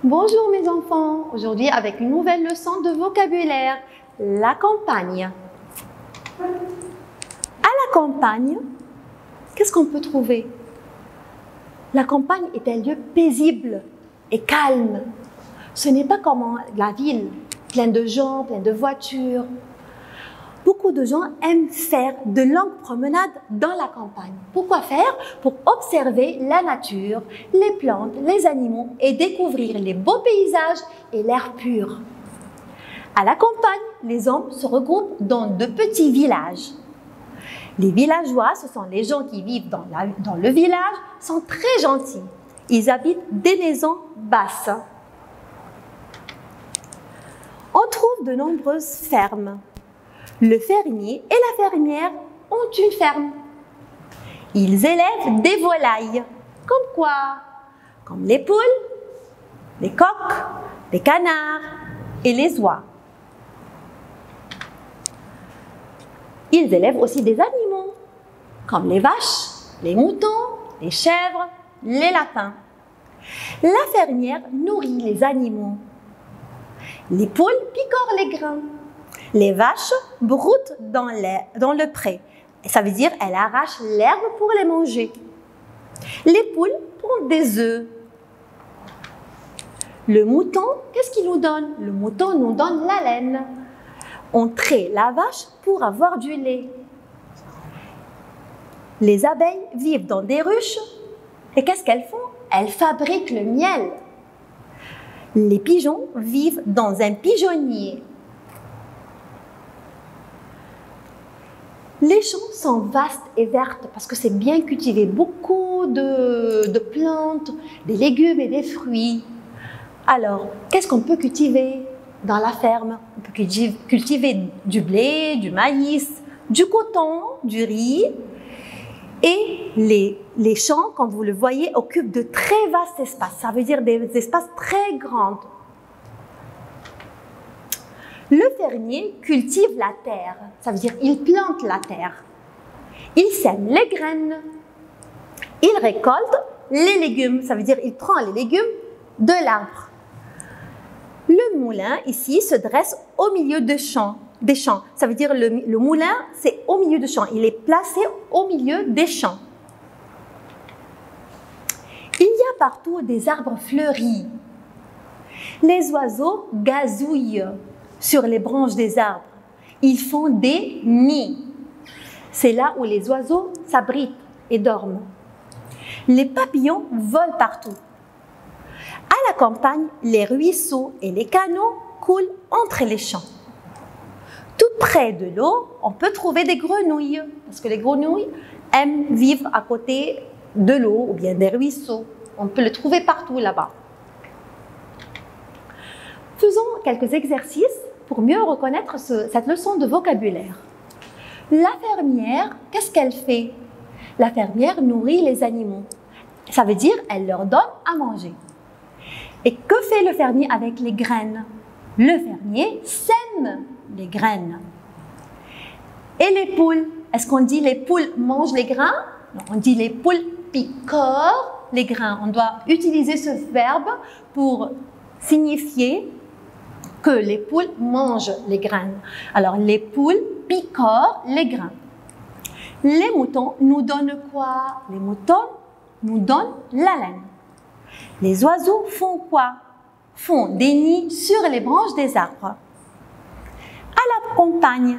Bonjour mes enfants, aujourd'hui avec une nouvelle leçon de vocabulaire, la campagne. À la campagne, qu'est-ce qu'on peut trouver? La campagne est un lieu paisible et calme. Ce n'est pas comme la ville, plein de gens, plein de voitures. Beaucoup de gens aiment faire de longues promenades dans la campagne. Pourquoi faire? Pour observer la nature, les plantes, les animaux et découvrir les beaux paysages et l'air pur. À la campagne, les hommes se regroupent dans de petits villages. Les villageois, ce sont les gens qui vivent dans le village, sont très gentils. Ils habitent des maisons basses. On trouve de nombreuses fermes. Le fermier et la fermière ont une ferme. Ils élèvent des volailles. Comme quoi? Comme les poules, les coqs, les canards et les oies. Ils élèvent aussi des animaux, comme les vaches, les moutons, les chèvres, les lapins. La fermière nourrit les animaux. Les poules picorent les grains. Les vaches broutent dans le pré. Ça veut dire qu'elles arrachent l'herbe pour les manger. Les poules pondent des œufs. Le mouton, qu'est-ce qu'il nous donne? Le mouton nous donne la laine. On traite la vache pour avoir du lait. Les abeilles vivent dans des ruches. Et qu'est-ce qu'elles font? Elles fabriquent le miel. Les pigeons vivent dans un pigeonnier. Les champs sont vastes et vertes parce que c'est bien cultivé. Beaucoup de plantes, des légumes et des fruits. Alors, qu'est-ce qu'on peut cultiver dans la ferme? On peut cultiver du blé, du maïs, du coton, du riz. Et les champs, comme vous le voyez, occupent de très vastes espaces. Ça veut dire des espaces très grands. Le fermier cultive la terre, ça veut dire il plante la terre. Il sème les graines. Il récolte les légumes, ça veut dire il prend les légumes de l'arbre. Le moulin ici se dresse au milieu des champs. Ça veut dire le moulin, c'est au milieu des champs. Il est placé au milieu des champs. Il y a partout des arbres fleuris. Les oiseaux gazouillent sur les branches des arbres. Ils font des nids. C'est là où les oiseaux s'abritent et dorment. Les papillons volent partout. À la campagne, les ruisseaux et les canaux coulent entre les champs. Tout près de l'eau, on peut trouver des grenouilles, parce que les grenouilles aiment vivre à côté de l'eau ou bien des ruisseaux. On peut le trouver partout là-bas. Faisons quelques exercices pour mieux reconnaître cette leçon de vocabulaire. La fermière, qu'est-ce qu'elle fait? La fermière nourrit les animaux. Ça veut dire elle leur donne à manger. Et que fait le fermier avec les graines? Le fermier sème les graines. Et les poules? Est-ce qu'on dit les poules mangent les grains? Non, on dit les poules picorent les grains. On doit utiliser ce verbe pour signifier que les poules mangent les graines. Alors, les poules picorent les grains. Les moutons nous donnent quoi? Les moutons nous donnent la laine. Les oiseaux font quoi? Font des nids sur les branches des arbres. À la campagne,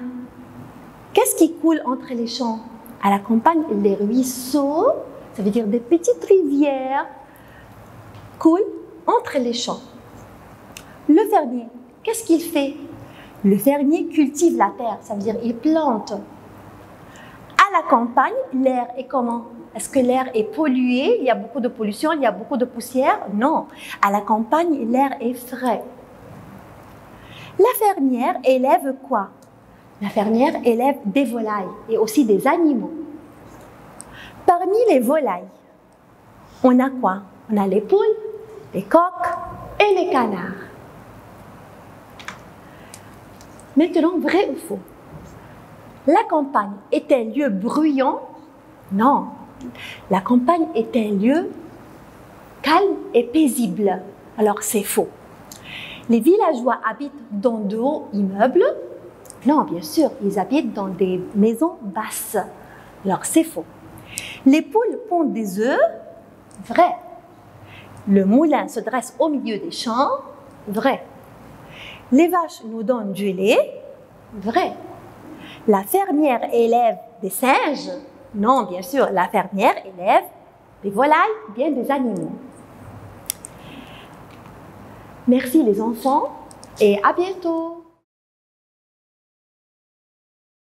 qu'est-ce qui coule entre les champs? À la campagne, les ruisseaux, ça veut dire des petites rivières, coulent entre les champs. Le fermier, qu'est-ce qu'il fait? Le fermier cultive la terre, ça veut dire il plante. À la campagne, l'air est comment? Est-ce que l'air est pollué? Il y a beaucoup de pollution, il y a beaucoup de poussière? Non. À la campagne, l'air est frais. La fermière élève quoi? La fermière élève des volailles et aussi des animaux. Parmi les volailles, on a quoi? On a les poules, les coqs et les canards. Maintenant, vrai ou faux? La campagne est un lieu bruyant? Non. La campagne est un lieu calme et paisible. Alors c'est faux. Les villageois habitent dans de hauts immeubles? Non, bien sûr, ils habitent dans des maisons basses. Alors c'est faux. Les poules pondent des œufs? Vrai. Le moulin se dresse au milieu des champs? Vrai. Les vaches nous donnent du lait? Vrai. La fermière élève des singes? Non, bien sûr, la fermière élève des volailles, bien des animaux. Merci les enfants et à bientôt.